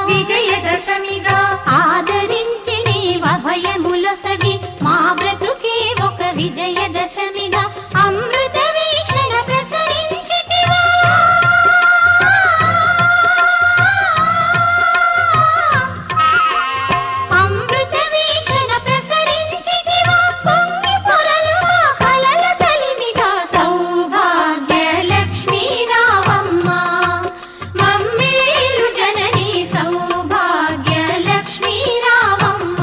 విజయదశమిగా ఆదరించి నీవభయములొసగి మా బ్రతుకే ఒక విజయదశమిగా అమృత వీక్షణ ప్రసరించితివా. అమృత వీక్షణ ప్రసరించితివా పొంగి పొరలు మా కలల కలిమిగా సౌభాగ్య లక్ష్మీ రావమ్మ మమ్మేలు జననీ సౌభాగ్య లక్ష్మీ రావమ్మ.